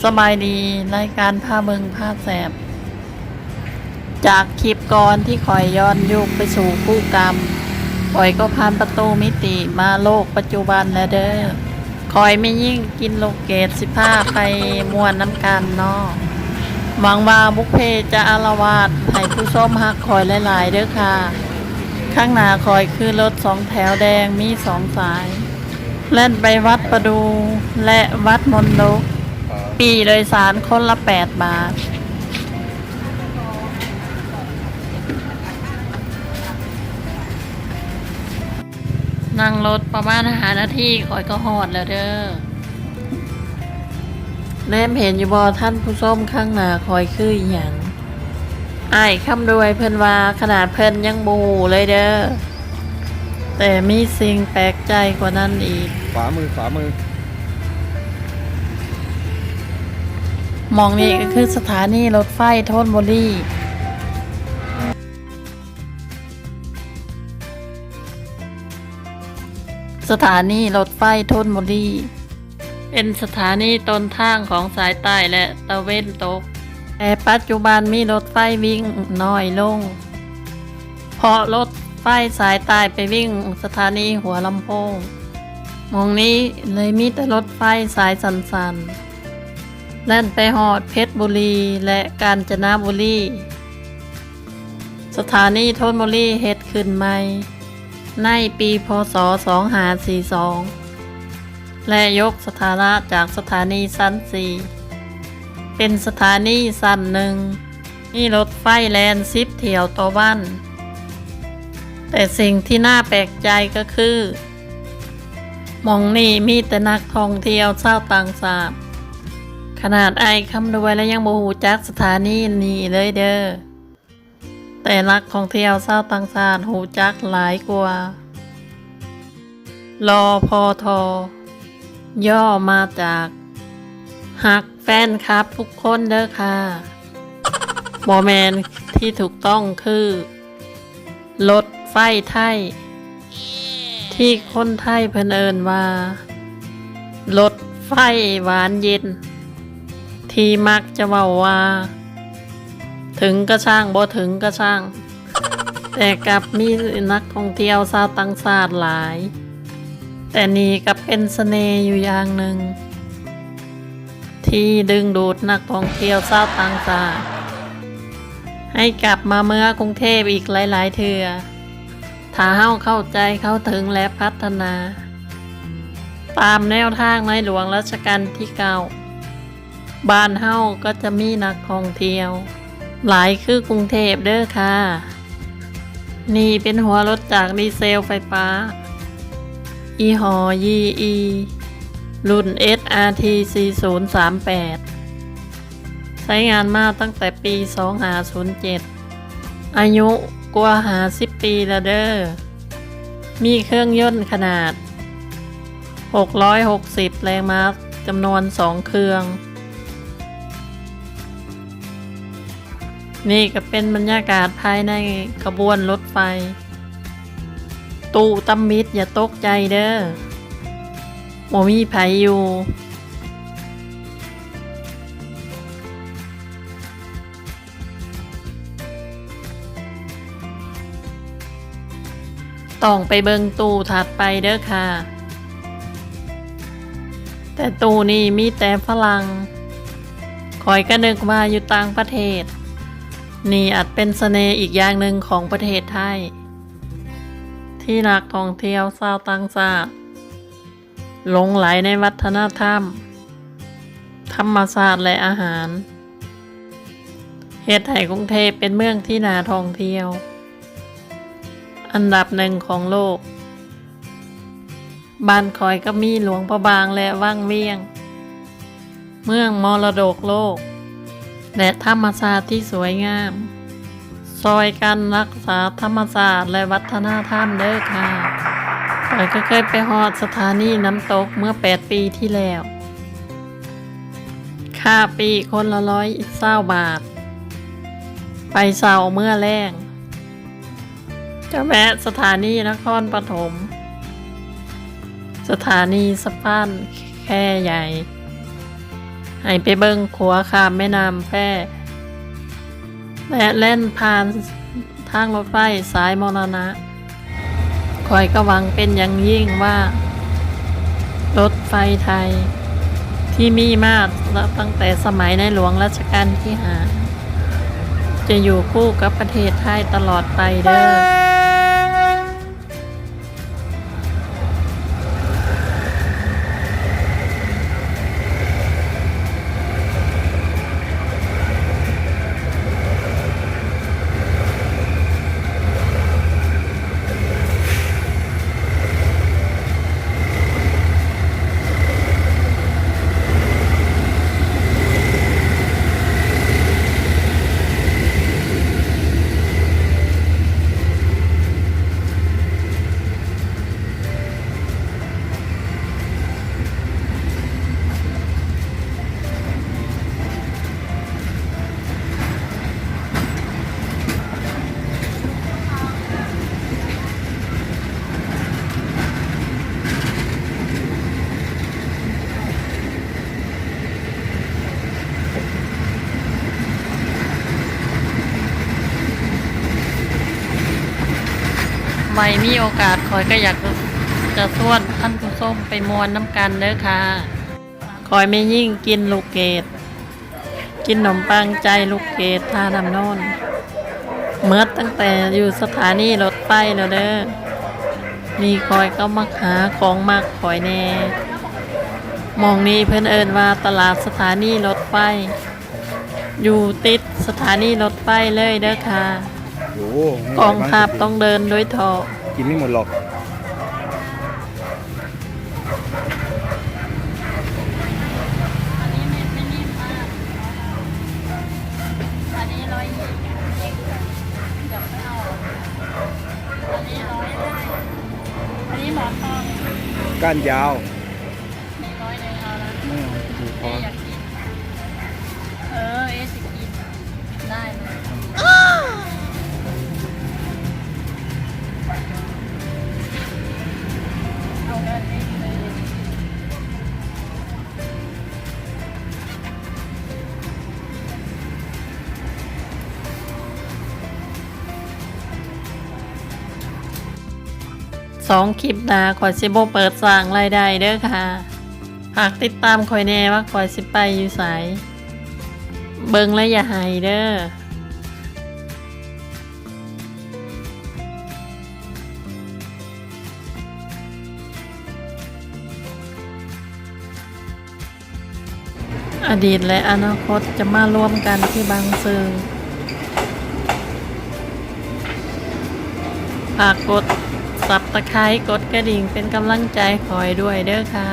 สบายดีรายการพาเบิงพาแสบจากคลิปก่อนที่คอยย้อนยุคไปสู่คู่กรรมคอยก็ผ่านประตูมิติมาโลกปัจจุบันแล้วเด้อคอยไม่ยิ่งกินโลเกต15ไปมวนน้ำกันเนาะหวังว่าบุพเพจะอารวาสให้ผู้ชมฮักคอยหลายๆเด้อค่ะข้างหน้าคอยคือรถ2 แถวแดงมี2 สายเล่นไปวัดประดูและวัดมนตกปีโดยสารคนละ8 บาทนั่งรถประมาณ5 นาทีคอยก็ฮอดแล้วเด้อแนมเห็นอยู่บ่ท่านผู้ชมข้างหน้าคอยคืออหยังอ้ายคำรวยเพิ่นว่าขนาดเพิ่นยังบ่ฮู้เลยเด้อแต่มีสิ่งแปลกใจกว่านั้นอีกขวามือมองนี่ก็คือสถานีรถไฟธนบุรีสถานีรถไฟธนบุรีเป็นสถานีต้นทางของสายใต้และตะเวนตกแต่ปัจจุบันมีรถไฟวิ่งน้อยลงเพราะรถไฟสายใต้ไปวิ่งสถานีหัวลำโพงมองนี้เลยมีแต่รถไฟสายสันๆแล่นไปฮอดเพชรบุรีและกาญจนบุรีสถานีธนบุรีเฮ็ดขึ้นใหม่ในปีพ.ศ. 2542และยกสถานะจากสถานีชั้น4เป็นสถานีชั้น1มีรถไฟแล่น10 เที่ยวต่อวันแต่สิ่งที่น่าแปลกใจก็คือหม่องนี้มีแต่นักท่องเที่ยวชาวต่างชาติขนาดอ้ายคำรวยและยังบ่ฮู้จักสถานีนี้เลยเด้อแต่นักท่องเที่ยวชาวต่างชาติฮู้จักหลายกว่ารพท.ย่อมาจากฮักแฟนคลับทุกคนเด้อค่ะบ่แม่นที่ถูกต้องคือรถไฟไทยที่คนไทยเพิ่นเอิ้นว่ารถไฟหวานเย็นที่มักจะเว้าว่าถึงก็ช่างบ่ถึงก็ช่างแต่กลับมีนักท่องเที่ยวชาวต่างชาติหลายแต่นี่ก็เป็นเสน่ห์อยู่อย่างหนึ่งที่ดึงดูดนักท่องเที่ยวชาวต่างชาติให้กลับมาเมืองกรุงเทพอีกหลายๆเทื่อถ้าเฮาเข้าใจเข้าถึงและพัฒนาตามแนวทางในหลวงรัชกาลที่9บ้านเฮาก็จะมีนักท่องเที่ยวหลายคือกรุงเทพเด้อค่ะนี่เป็นหัวรถจากดีเซลไฟฟ้ายี่ห้อยีรุ่น SRT 4038ใช้งานมาตั้งแต่ปี2507อายุกว่า50 ปีแล้วเด้อมีเครื่องยนต์ขนาด660 แรงม้าจำนวน2 เครื่องนี่ก็เป็นบรรยากาศภายในขบวนรถไฟตู้ตำมิดอย่าตกใจเด้อบ่มีไผอยู่ต้องไปเบิ่งตู้ถัดไปเด้อค่ะแต่ตู้นี้มีแต่ฝรั่งคอยก็นึกว่าอยู่ต่างประเทศนี่อาจเป็นเสน่ห์อีกอย่างหนึ่งของประเทศไทยที่นักท่องเที่ยวชาวต่างชาติหลงไหลในวัฒนธรรมธรรมชาติและอาหารเฮ็ดให้กรุงเทพเป็นเมืองที่น่าท่องเที่ยวอันดับ1ของโลกบ้านคอยก็มีหลวงพระบางและวังเวียงเมืองมรดกโลกและธรรมชาติที่สวยงามซอยกันรักษาธรรมชาติและวัฒนธรรมเด้อค่ะข้อยก็เคยไปฮอดสถานีน้ำตกเมื่อ8 ปีที่แล้วค่าปีคนละ120 บาทไปเช้าเมื่อแรงจะแวะสถานีนครปฐมสถานีสะพานแค่ใหญ่ ให้ไปเบิ่งขัวข้ามแม่น้ำแพร่และเล่นผ่านทางรถไฟสายมรณะคอยก็หวังเป็นอย่างยิ่งว่ารถไฟไทย ที่มีมาตั้งแต่สมัยในหลวงรัชกาลที่5จะอยู่คู่กับประเทศไทยตลอดไปเด้อไว้มีโอกาสคอยก็อยากจะชวนท่านผู้ชมไปมวนน้ำกันเด้อค่ะคอยไม่ยิ่งกินลูกเกดกินขนมปังใจลูกเกดท่าน้ำโน่นเมื่อตั้งแต่อยู่สถานีรถไฟแล้วเด้อมีคอยก็มักหาของมากคอยแน่มองนี้เพื่อนเอินว่าตลาดสถานีรถไฟอยู่ติดสถานีรถไฟเลยเด้อค่ะโอ้กองทัพต้องเดินด้วยเถาะกินไม่หมดหรอกก้านยาวมีร้อยเลยเอาละถูกพออยากกินสิกินได้เลยเอาเงินนี่เลย2 คลิปหน้าข่อยสิบ่เปิดสร้างรายได้เด้อค่ะฝากติดตามข่อยแน่ว่าข่อยสิไปอยู่ไสเบิ่งแล้วอย่าให้เด้ออดีตและอนาคตจะมารวมกันที่บางซื่อฝากกดSubscribe กดกระดิ่งเป็นกำลังใจคอยด้วยเด้อค่ะ